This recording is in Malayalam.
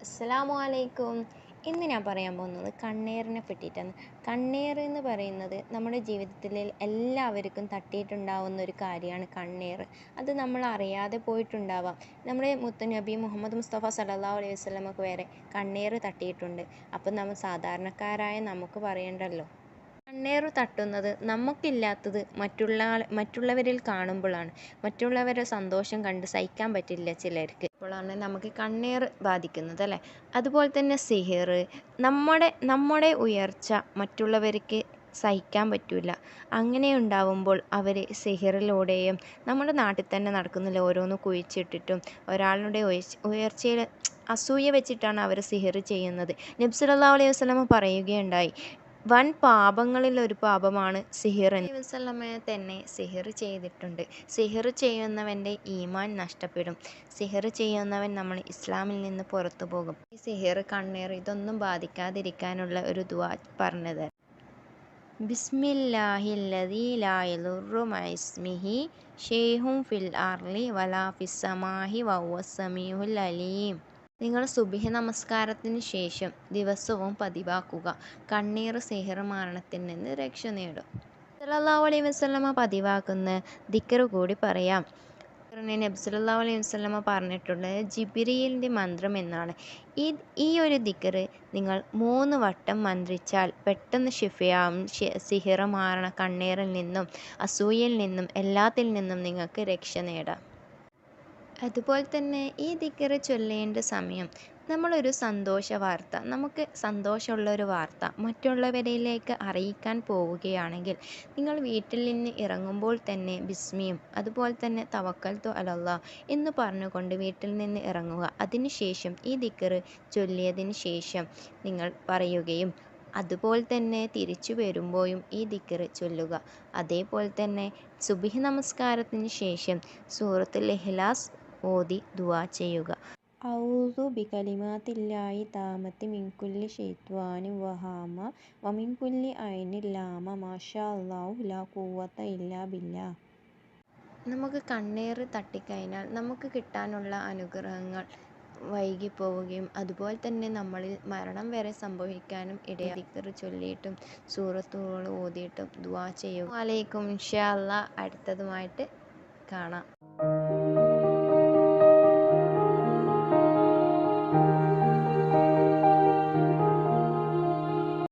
അസ്സലാമു അലൈക്കും. ഇന്ന് ഞാൻ പറയാൻ പോകുന്നത് കണ്ണേറിനെ പറ്റിയിട്ടാണ്. കണ്ണേറ് എന്ന് പറയുന്നത് നമ്മുടെ ജീവിതത്തിൽ എല്ലാവർക്കും തട്ടിയിട്ടുണ്ടാവുന്ന ഒരു കാര്യമാണ് കണ്ണേറ്. അത് നമ്മൾ അറിയാതെ പോയിട്ടുണ്ടാവാം. നമ്മുടെ മുത്തുനബി മുഹമ്മദ് മുസ്തഫ സല്ലല്ലാഹു അലൈഹി വസല്ലമക്ക് വരെ കണ്ണേറ് തട്ടിയിട്ടുണ്ട്. അപ്പം നമ്മൾ സാധാരണക്കാരായ നമുക്ക് പറയണ്ടല്ലോ. കണ്ണേറ് തട്ടുന്നത് നമുക്കില്ലാത്തത് മറ്റുള്ളവരിൽ കാണുമ്പോഴാണ്. മറ്റുള്ളവരുടെ സന്തോഷം കണ്ട് സഹിക്കാൻ പറ്റില്ല ചിലർക്ക്. അപ്പോഴാണ് നമുക്ക് കണ്ണേറ് ബാധിക്കുന്നത് അല്ലേ. അതുപോലെ തന്നെ സിഹിർ, നമ്മുടെ ഉയർച്ച മറ്റുള്ളവർക്ക് സഹിക്കാൻ പറ്റില്ല. അങ്ങനെ ഉണ്ടാവുമ്പോൾ അവർ സിഹിറിലൂടെയും നമ്മുടെ നാട്ടിൽ തന്നെ നടക്കുന്നില്ല, ഓരോന്ന് കുഴിച്ചിട്ടിട്ടും ഒരാളുടെ ഉയർച്ചയിൽ അസൂയ വെച്ചിട്ടാണ് അവർ സിഹിർ ചെയ്യുന്നത്. നബി സല്ലല്ലാഹു അലൈഹി വസല്ലമ പറയുകയുണ്ടായി, വൻ പാപങ്ങളിൽ ഒരു പാപമാണ് സിഹിർ എന്ന്. നബി വസല്ലമയെ തന്നെ സിഹിർ ചെയ്തിട്ടുണ്ട്. സിഹിർ ചെയ്യുന്നവൻ്റെ ഈമാൻ നഷ്ടപ്പെടും. സിഹിർ ചെയ്യുന്നവൻ നമ്മൾ ഇസ്ലാമിൽ നിന്ന് പുറത്തു പോകും. ഈ സിഹിർ, കണ്ണേർ ഇതൊന്നും ബാധിക്കാതിരിക്കാനുള്ള ഒരു ദുആ പറഞ്ഞത്. ബിസ്മില്ലാഹില്ലദീ ലാ യദുറു മഅസ്മിഹി ഷൈഉൻ ഫിൽ അർളി വലാ ഫിസ്സമാഇ വഹുവസ് സമീഉൽ അലീം. നിങ്ങൾ സുബ്ഹി നമസ്കാരത്തിന് ശേഷം ദിവസവും പതിവാക്കുക. കണ്ണീർ സിഹിർ മരണത്തിൽ നിന്ന് രക്ഷ നേടും. സല്ലല്ലാഹു അലൈഹി വസല്ലമ പതിവാക്കുന്ന ദിക്ർ കൂടി പറയാം. നബി സല്ലല്ലാഹു അലൈഹി വസല്ലമ പറഞ്ഞിട്ടുള്ളത് ജിബ്രീലിൻ്റെ മന്ത്രം എന്നാണ്. ഈ ഒരു ദിക്ർ നിങ്ങൾ 3 വട്ടം മന്ത്രിച്ചാൽ പെട്ടെന്ന് ശിഫയാവും. സിഹിർ മാറണ കണ്ണീറിൽ നിന്നും അസൂയയിൽ നിന്നും എല്ലാത്തിൽ നിന്നും നിങ്ങൾക്ക് രക്ഷ നേടാം. അതുപോലെ തന്നെ ഈ ദിക്ർ ചൊല്ലേണ്ട സമയം നമ്മളൊരു സന്തോഷ വാർത്ത, നമുക്ക് സന്തോഷമുള്ള ഒരു വാർത്ത മറ്റുള്ളവരിലേക്ക് അറിയിക്കാൻ പോവുകയാണെങ്കിൽ നിങ്ങൾ വീട്ടിൽ നിന്ന് ഇറങ്ങുമ്പോൾ തന്നെ ബിസ്മിയും അതുപോലെ തന്നെ തവക്കൽതു അലല്ലാഹ് എന്ന് പറഞ്ഞുകൊണ്ട് വീട്ടിൽ നിന്ന് ഇറങ്ങുക. അതിനുശേഷം ഈ ദിക്ർ ചൊല്ലിയതിന് ശേഷം നിങ്ങൾ പറയുകയും അതുപോലെ തന്നെ തിരിച്ചു വരുമ്പോഴും ഈ ദിക്ർ ചൊല്ലുക. അതേപോലെ തന്നെ സുബ്ഹി നമസ്കാരത്തിന് ശേഷം സൂറത്തുൽ ഇഖ്ലാസ് ഓതി ദുആ ചെയ്യുക. ഔദു ബികലിമാത്തില്ലാഹി താമത്തി മിൻ കുല്ലി ശൈത്വാനിൻ വഹാമ വമിൻ കുല്ലി ഐനിൻ ലാമ മാഷാ അല്ലാഹു ലാ ഖുവത ഇല്ലാ ബില്ലാഹ്. നമുക്ക് കണ്ണേറ് തട്ടിക്കഴിഞ്ഞാൽ നമുക്ക് കിട്ടാനുള്ള അനുഗ്രഹങ്ങൾ വൈകിപ്പോവുകയും അതുപോലെ തന്നെ നമ്മളിൽ മരണം വരെ സംഭവിക്കാനും ഇടയായി. ദിക്ർ ചൊല്ലിയിട്ടും സൂറത്തുകൾ ഓതിയിട്ടും ദുആ ചെയ്യുക. വലൈക്കും ഇൻഷാ അല്ലാഹ്. അടുത്തതുമായിട്ട് കാണാം.